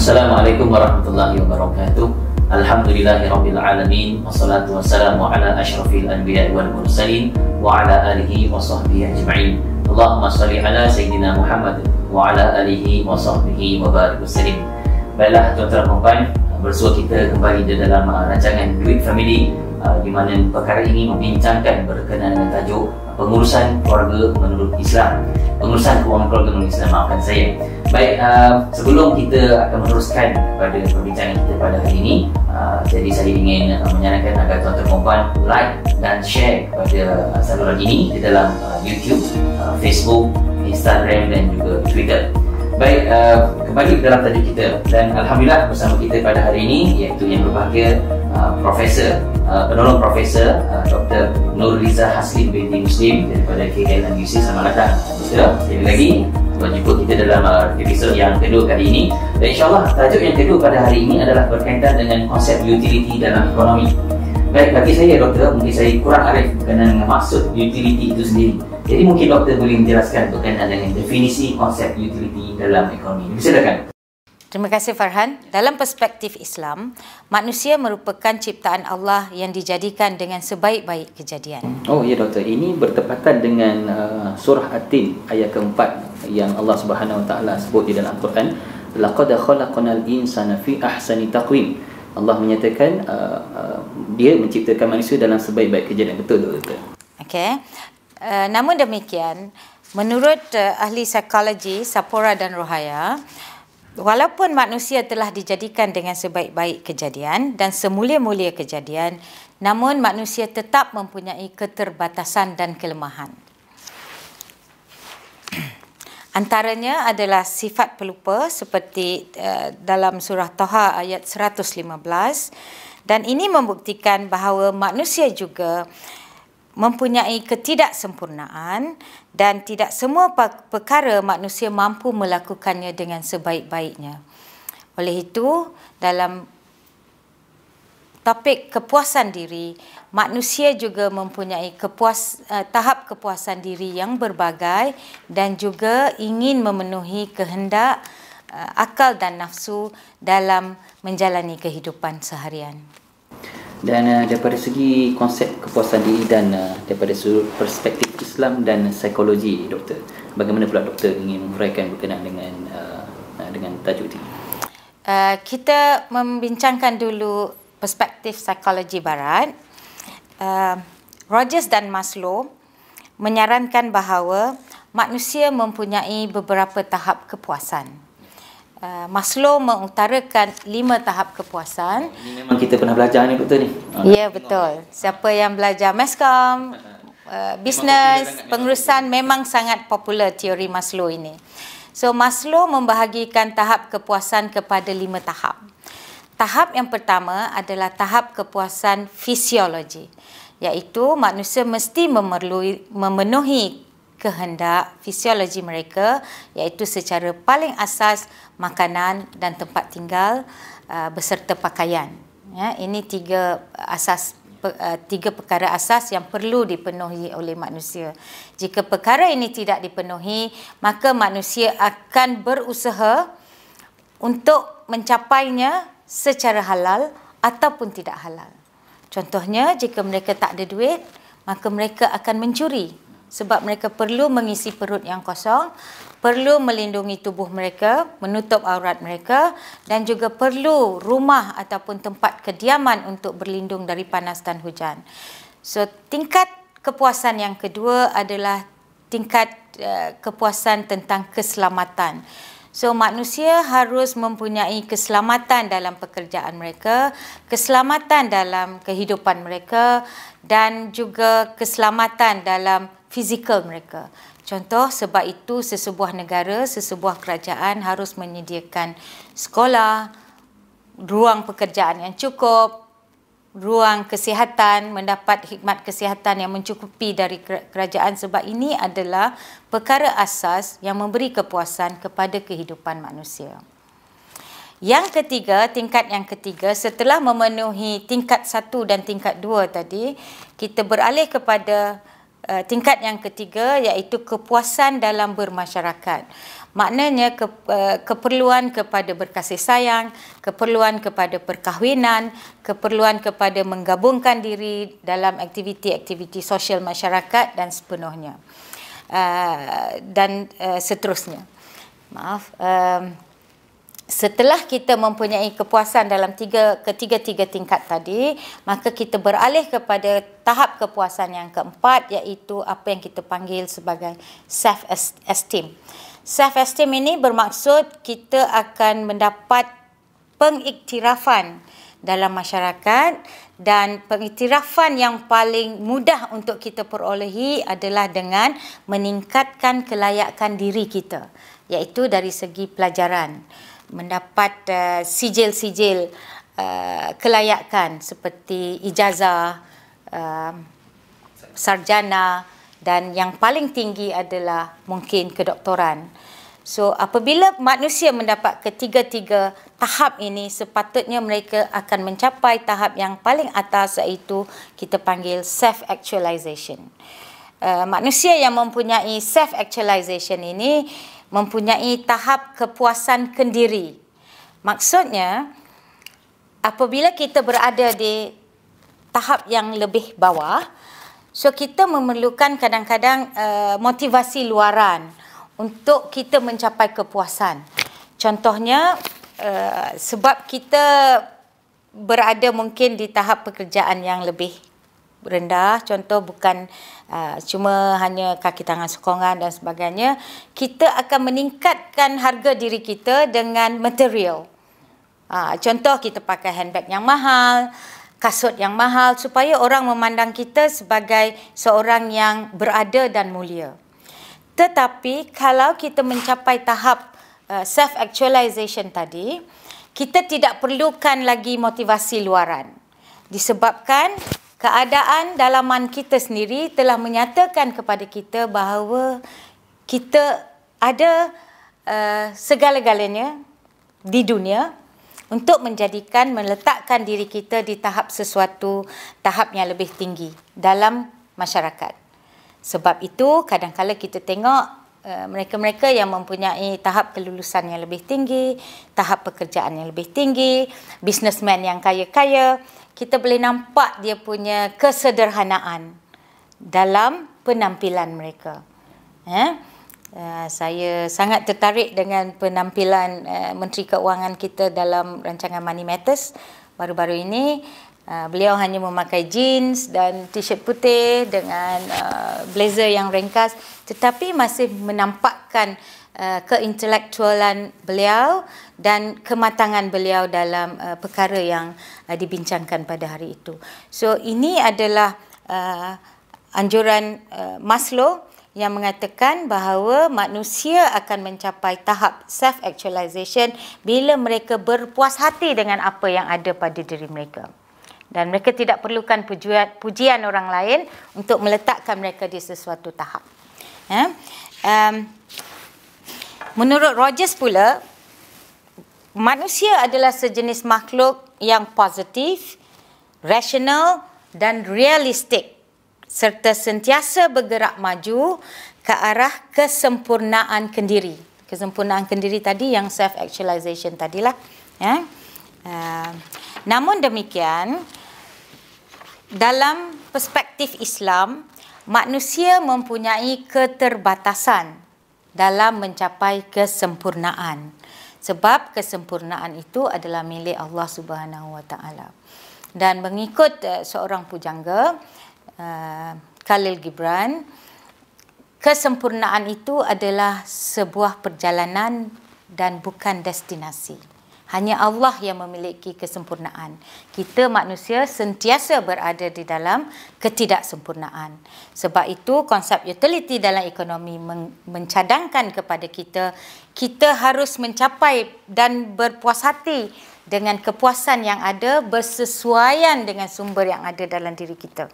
Assalamualaikum warahmatullahi wabarakatuh. Alhamdulillahirabbil alamin wassalatu wassalamu ala asyrafil anbiya'i wal mursalin wa ala alihi wa sahbihi ajma'in. Allahumma shalli ala sayyidina Muhammad wa ala alihi wa sahbihi wa barik wasallim. Baiklah tuan-tuan dan puan, bersua kita kembali di dalam rancangan Duit Family, di mana perkara ini membincangkan berkenaan dengan tajuk pengurusan keluarga menurut Islam. Pengurusan kewangan keluarga menurut Islam, maafkan saya. Baik, sebelum kita akan meneruskan pada perbincangan kita pada hari ini, jadi saya ingin menyarankan agar tuan-tuan dan puan like dan share kepada saluran ini di dalam YouTube, Facebook, Instagram dan juga Twitter. Baik, kembali ke dalam tajuk kita, dan Alhamdulillah bersama kita pada hari ini iaitu yang berbahagia Profesor, penolong Profesor Dr. Nurliza Haslin binti Muslim daripada KLNUC. Selamat datang Doktor, sekali lagi berjumpa kita dalam episod yang kedua kali ini. Dan insyaAllah tajuk yang kedua pada hari ini adalah berkaitan dengan konsep utility dalam ekonomi. Baik, bagi saya Doktor, mungkin saya kurang arif berkenaan dengan maksud utility itu sendiri. Jadi mungkin Doktor boleh menjelaskan berkenaan dengan definisi konsep utility dalam ekonomi. Silakan. Terima kasih Farhan. Dalam perspektif Islam, manusia merupakan ciptaan Allah yang dijadikan dengan sebaik-baik kejadian. Oh ya Doktor, ini bertepatan dengan surah At-Tin ayat keempat yang Allah Subhanahu Wa Taala sebut di dalam Al-Quran, laqad khalaqnal insana fi ahsani taqwim. Allah menyatakan dia menciptakan manusia dalam sebaik-baik kejadian. Betul Doktor? Okey. Namun demikian, menurut ahli psikologi Sapora dan Rohaya, walaupun manusia telah dijadikan dengan sebaik-baik kejadian dan semulia-mulia kejadian, namun manusia tetap mempunyai keterbatasan dan kelemahan. Antaranya adalah sifat pelupa seperti dalam surah Taha ayat 115, dan ini membuktikan bahawa manusia juga mempunyai ketidaksempurnaan dan tidak semua perkara manusia mampu melakukannya dengan sebaik-baiknya. Oleh itu, dalam topik kepuasan diri, manusia juga mempunyai tahap kepuasan diri yang berbagai dan juga ingin memenuhi kehendak, akal dan nafsu dalam menjalani kehidupan seharian. Dan daripada segi konsep kepuasan diri dan daripada sudut perspektif Islam dan psikologi Doktor, bagaimana pula Doktor ingin menguraikan berkenaan dengan tajuk ini? Kita membincangkan dulu perspektif psikologi barat. Rogers dan Maslow menyarankan bahawa manusia mempunyai beberapa tahap kepuasan. Maslow mengutarakan 5 tahap kepuasan. Ini memang kita pernah belajar ni Doktor ni. Ya, betul. Siapa yang belajar Mascom, bisnes, pengurusan, memang sangat popular teori Maslow ini. So Maslow membahagikan tahap kepuasan kepada 5 tahap. Tahap yang pertama adalah tahap kepuasan fisiologi, iaitu manusia mesti memenuhi kehendak fisiologi mereka, iaitu secara paling asas makanan dan tempat tinggal beserta pakaian. Ya, ini tiga perkara asas yang perlu dipenuhi oleh manusia. Jika perkara ini tidak dipenuhi, maka manusia akan berusaha untuk mencapainya secara halal ataupun tidak halal. Contohnya, jika mereka tak ada duit, maka mereka akan mencuri. Sebab mereka perlu mengisi perut yang kosong, perlu melindungi tubuh mereka, menutup aurat mereka, dan juga perlu rumah ataupun tempat kediaman untuk berlindung dari panas dan hujan. So, tingkat kepuasan yang kedua adalah tingkat kepuasan tentang keselamatan. So, manusia harus mempunyai keselamatan dalam pekerjaan mereka, keselamatan dalam kehidupan mereka, dan juga keselamatan dalam fizikal mereka. Contoh, sebab itu sesebuah negara, sesebuah kerajaan harus menyediakan sekolah, ruang pekerjaan yang cukup, ruang kesihatan, mendapat khidmat kesihatan yang mencukupi dari kerajaan, sebab ini adalah perkara asas yang memberi kepuasan kepada kehidupan manusia. Yang ketiga, tingkat yang ketiga, setelah memenuhi tingkat 1 dan tingkat 2 tadi, kita beralih kepada tingkat yang ketiga iaitu kepuasan dalam bermasyarakat. Maknanya keperluan kepada berkasih sayang, keperluan kepada perkahwinan, keperluan kepada menggabungkan diri dalam aktiviti-aktiviti sosial masyarakat dan sepenuhnya. Dan seterusnya. Setelah kita mempunyai kepuasan dalam ketiga-tiga tingkat tadi, maka kita beralih kepada tahap kepuasan yang keempat, iaitu apa yang kita panggil sebagai self-esteem. Self-esteem ini bermaksud kita akan mendapat pengiktirafan dalam masyarakat, dan pengiktirafan yang paling mudah untuk kita perolehi adalah dengan meningkatkan kelayakan diri kita, iaitu dari segi pelajaran. Mendapat sijil-sijil kelayakan seperti ijazah, sarjana, dan yang paling tinggi adalah mungkin kedoktoran. So apabila manusia mendapat ketiga-tiga tahap ini, sepatutnya mereka akan mencapai tahap yang paling atas, iaitu kita panggil self-actualization. Manusia yang mempunyai self-actualization ini mempunyai tahap kepuasan kendiri. Maksudnya, apabila kita berada di tahap yang lebih bawah, so kita memerlukan kadang-kadang motivasi luaran untuk kita mencapai kepuasan. Contohnya, sebab kita berada mungkin di tahap pekerjaan yang lebih rendah, contoh bukan cuma hanya kaki tangan sokongan dan sebagainya, kita akan meningkatkan harga diri kita dengan material. Contoh kita pakai handbag yang mahal, kasut yang mahal, supaya orang memandang kita sebagai seorang yang berada dan mulia. Tetapi kalau kita mencapai tahap self-actualization tadi, kita tidak perlukan lagi motivasi luaran. Disebabkan keadaan dalaman kita sendiri telah menyatakan kepada kita bahawa kita ada segala-galanya di dunia untuk meletakkan diri kita di tahap tahap yang lebih tinggi dalam masyarakat. Sebab itu kadang-kala kita tengok mereka-mereka yang mempunyai tahap kelulusan yang lebih tinggi, tahap pekerjaan yang lebih tinggi, businessman yang kaya-kaya, kita boleh nampak dia punya kesederhanaan dalam penampilan mereka. Saya sangat tertarik dengan penampilan Menteri Keuangan kita dalam rancangan Money Matters baru-baru ini. Beliau hanya memakai jeans dan t-shirt putih dengan blazer yang ringkas, tetapi masih menampakkan keintelektualan beliau dan kematangan beliau dalam perkara yang dibincangkan pada hari itu. So ini adalah anjuran Maslow yang mengatakan bahawa manusia akan mencapai tahap self-actualization bila mereka berpuas hati dengan apa yang ada pada diri mereka. Dan mereka tidak perlukan pujian orang lain untuk meletakkan mereka di sesuatu tahap. Menurut Rogers pula, manusia adalah sejenis makhluk yang positif, rasional dan realistik, serta sentiasa bergerak maju ke arah kesempurnaan kendiri. Kesempurnaan kendiri tadi yang self-actualization tadilah. Namun demikian, dalam perspektif Islam, manusia mempunyai keterbatasan dalam mencapai kesempurnaan. Sebab kesempurnaan itu adalah milik Allah Subhanahu Wa Taala. Dan mengikut seorang pujangga, Khalil Gibran, kesempurnaan itu adalah sebuah perjalanan dan bukan destinasi. Hanya Allah yang memiliki kesempurnaan. Kita manusia sentiasa berada di dalam ketidaksempurnaan. Sebab itu konsep utility dalam ekonomi mencadangkan kepada kita harus mencapai dan berpuas hati dengan kepuasan yang ada bersesuaian dengan sumber yang ada dalam diri kita.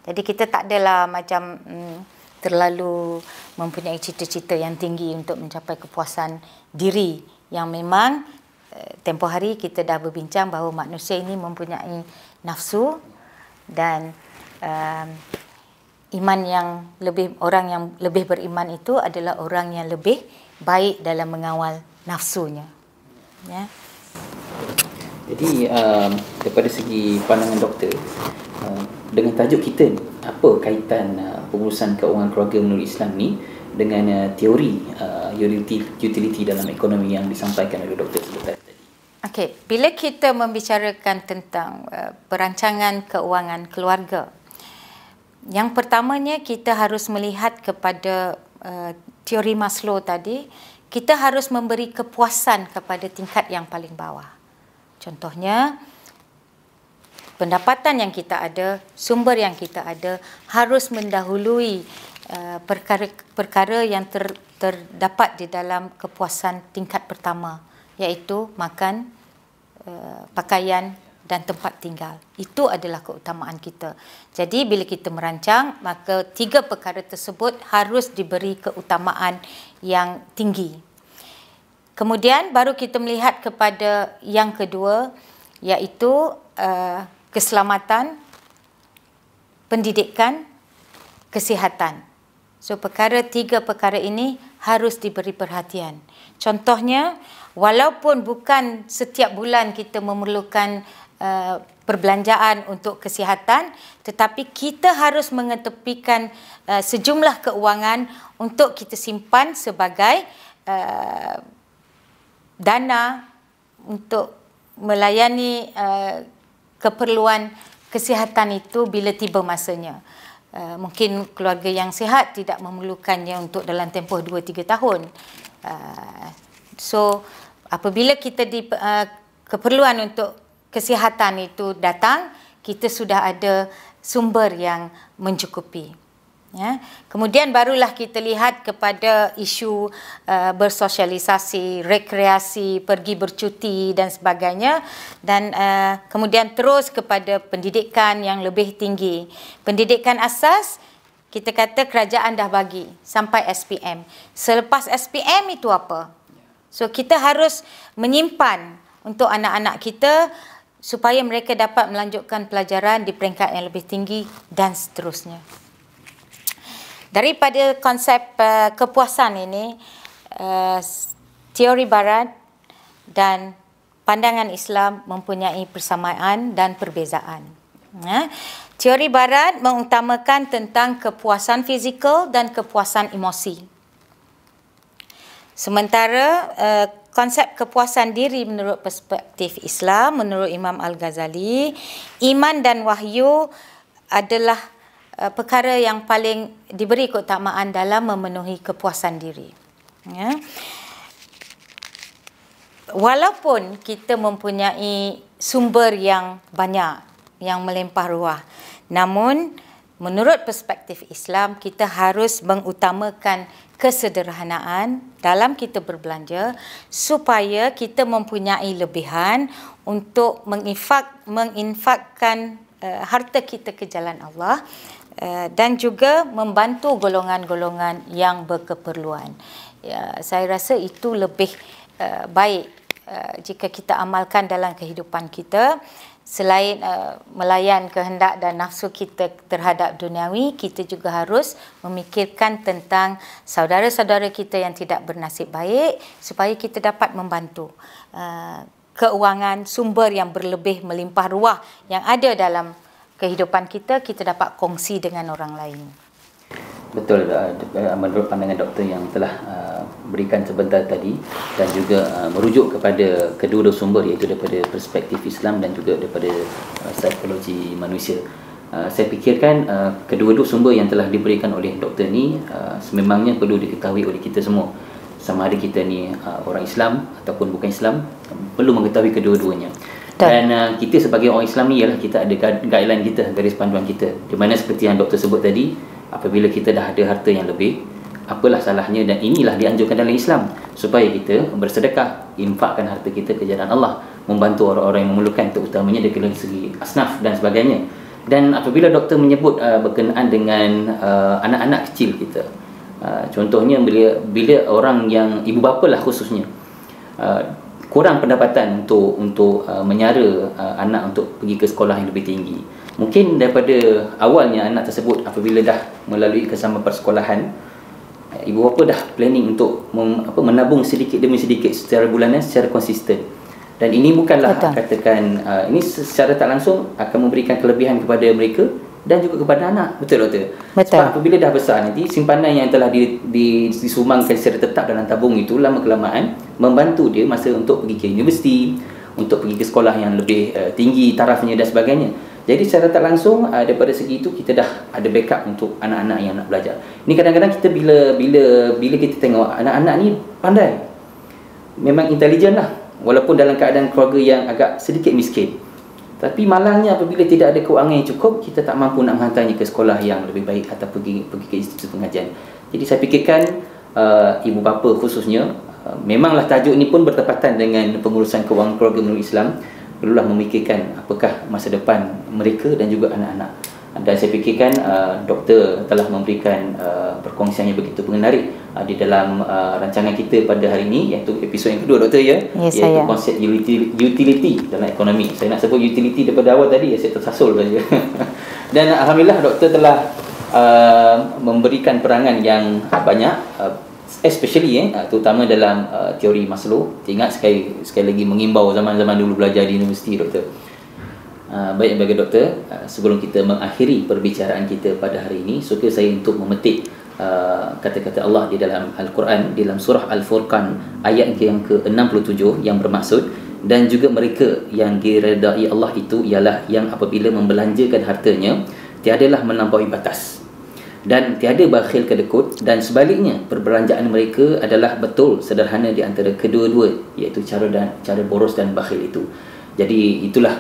Jadi kita tak adalah macam terlalu mempunyai cita-cita yang tinggi untuk mencapai kepuasan diri, yang memang tempoh hari kita dah berbincang bahawa manusia ini mempunyai nafsu dan iman yang lebih, orang yang lebih beriman itu adalah orang yang lebih baik dalam mengawal nafsunya. Ya. Jadi daripada segi pandangan doktor, dengan tajuk kita ni, apa kaitan pengurusan keuangan keluarga menurut Islam ni dengan teori utility dalam ekonomi yang disampaikan oleh doktor sebut tadi? Okey, bila kita membicarakan tentang perancangan keuangan keluarga, yang pertamanya kita harus melihat kepada teori Maslow tadi. Kita harus memberi kepuasan kepada tingkat yang paling bawah. Contohnya, pendapatan yang kita ada, sumber yang kita ada harus mendahului perkara-perkara yang terdapat di dalam kepuasan tingkat pertama, iaitu makan, pakaian dan tempat tinggal. Itu adalah keutamaan kita. Jadi bila kita merancang, maka 3 perkara tersebut harus diberi keutamaan yang tinggi. Kemudian baru kita melihat kepada yang kedua, iaitu keselamatan, pendidikan, kesihatan. So 3 perkara ini harus diberi perhatian. Contohnya, walaupun bukan setiap bulan kita memerlukan perbelanjaan untuk kesihatan, tetapi kita harus mengetepikan sejumlah keuangan untuk kita simpan sebagai dana untuk melayani keperluan kesihatan itu bila tiba masanya. Mungkin keluarga yang sihat tidak memerlukannya untuk dalam tempoh 2-3 tahun. So apabila kita keperluan untuk kesihatan itu datang, kita sudah ada sumber yang mencukupi. Ya. Kemudian barulah kita lihat kepada isu bersosialisasi, rekreasi, pergi bercuti dan sebagainya, dan kemudian terus kepada pendidikan yang lebih tinggi. Pendidikan asas, kita kata kerajaan dah bagi sampai SPM. Selepas SPM itu apa? So kita harus menyimpan untuk anak-anak kita supaya mereka dapat melanjutkan pelajaran di peringkat yang lebih tinggi dan seterusnya. Daripada konsep kepuasan ini, teori Barat dan pandangan Islam mempunyai persamaan dan perbezaan. Teori Barat mengutamakan tentang kepuasan fizikal dan kepuasan emosi. Sementara konsep kepuasan diri menurut perspektif Islam, menurut Imam Al-Ghazali, iman dan wahyu adalah perkara yang paling diberi keutamaan dalam memenuhi kepuasan diri. Ya. Walaupun kita mempunyai sumber yang banyak, yang melimpah ruah, namun menurut perspektif Islam, kita harus mengutamakan kesederhanaan dalam kita berbelanja supaya kita mempunyai lebihan untuk menginfakkan harta kita ke jalan Allah dan juga membantu golongan-golongan yang berkeperluan. Saya rasa itu lebih baik jika kita amalkan dalam kehidupan kita. Selain melayan kehendak dan nafsu kita terhadap duniawi, kita juga harus memikirkan tentang saudara-saudara kita yang tidak bernasib baik supaya kita dapat membantu keuangan sumber yang berlebih melimpah ruah yang ada dalam kehidupan kita, kita dapat kongsi dengan orang lain. Betul, menurut pandangan doktor yang telah berikan sebentar tadi dan juga merujuk kepada kedua-dua sumber, iaitu daripada perspektif Islam dan juga daripada psikologi manusia. Saya fikirkan kedua-dua sumber yang telah diberikan oleh doktor ni sememangnya perlu diketahui oleh kita semua. Sama ada kita ni orang Islam ataupun bukan Islam, perlu mengetahui kedua-duanya. Dan kita sebagai orang Islam ni ialah kita ada guideline kita, garis panduan kita, di mana seperti yang doktor sebut tadi, apabila kita dah ada harta yang lebih, apalah salahnya, dan inilah dianjurkan dalam Islam, supaya kita bersedekah, infakkan harta kita ke jalan Allah, membantu orang-orang yang memerlukan, terutamanya dari segi asnaf dan sebagainya. Dan apabila doktor menyebut berkenaan dengan anak-anak kecil kita, contohnya bila orang yang ibu bapa lah khususnya kurang pendapatan untuk menyara anak untuk pergi ke sekolah yang lebih tinggi, Mungkin daripada awalnya anak tersebut apabila dah melalui kesamaan persekolahan, ibu bapa dah planning untuk menabung sedikit demi sedikit secara bulanan, secara konsisten. Dan ini bukanlah katakan ini secara tak langsung akan memberikan kelebihan kepada mereka dan juga kepada anak. Betul doktor? Betul. Sebab apabila dah besar nanti, simpanan yang telah disumbangkan secara tetap dalam tabung itu lama kelamaan membantu dia masa untuk pergi ke universiti, untuk pergi ke sekolah yang lebih tinggi tarafnya dan sebagainya. Jadi secara tak langsung daripada segi itu kita dah ada backup untuk anak-anak yang nak belajar. Ini kadang-kadang kita bila kita tengok anak-anak ni pandai, memang intelijen lah, walaupun dalam keadaan keluarga yang agak sedikit miskin. Tapi malangnya apabila tidak ada kewangan yang cukup, kita tak mampu nak menghantarnya ke sekolah yang lebih baik atau pergi ke institusi pengajian. Jadi saya fikirkan ibu bapa khususnya, memanglah tajuk ini pun bertepatan dengan pengurusan kewangan keluarga melalui Islam, perlulah memikirkan apakah masa depan mereka dan juga anak-anak. Dan saya fikirkan doktor telah memberikan perkongsian yang begitu menarik di dalam rancangan kita pada hari ini, iaitu episod yang kedua doktor ya, iaitu konsep utility dalam ekonomi. Saya nak sebut utility daripada awal tadi, saya tersasul saja. Dan alhamdulillah doktor telah memberikan perangan yang banyak, especially terutama dalam teori Maslow. Ingat sekali lagi mengimbau zaman-zaman dulu belajar di universiti doktor. Baik bagi doktor, sebelum kita mengakhiri perbicaraan kita pada hari ini, suka saya untuk memetik kata-kata Allah di dalam Al-Quran, di dalam surah Al-Furqan ayat yang ke-67 yang bermaksud, dan juga mereka yang diredai Allah itu ialah yang apabila membelanjakan hartanya tiadalah melampaui batas dan tiada bakhil kedekut, dan sebaliknya perbelanjaan mereka adalah betul sederhana di antara kedua-dua, iaitu cara boros dan bakhil itu. Jadi itulah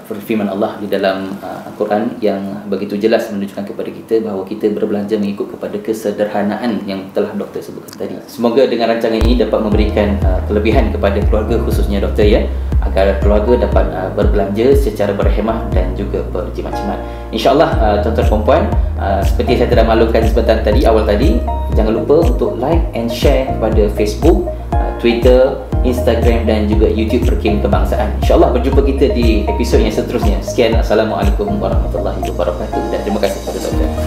firman Allah di dalam Al-Quran yang begitu jelas menunjukkan kepada kita bahawa kita berbelanja mengikut kepada kesederhanaan yang telah doktor sebutkan tadi. Semoga dengan rancangan ini dapat memberikan kelebihan kepada keluarga khususnya doktor ya, agar keluarga dapat berbelanja secara berhemah dan juga berjimat-jimat. InsyaAllah tuan-tuan dan puan, seperti saya telah maklumkan sebentar tadi, awal tadi, jangan lupa untuk like and share kepada Facebook, Twitter, Instagram dan juga YouTube Perkim Kebangsaan. InsyaAllah berjumpa kita di episod yang seterusnya. Sekian, Assalamualaikum warahmatullahi wabarakatuh, dan terima kasih kepada doktor.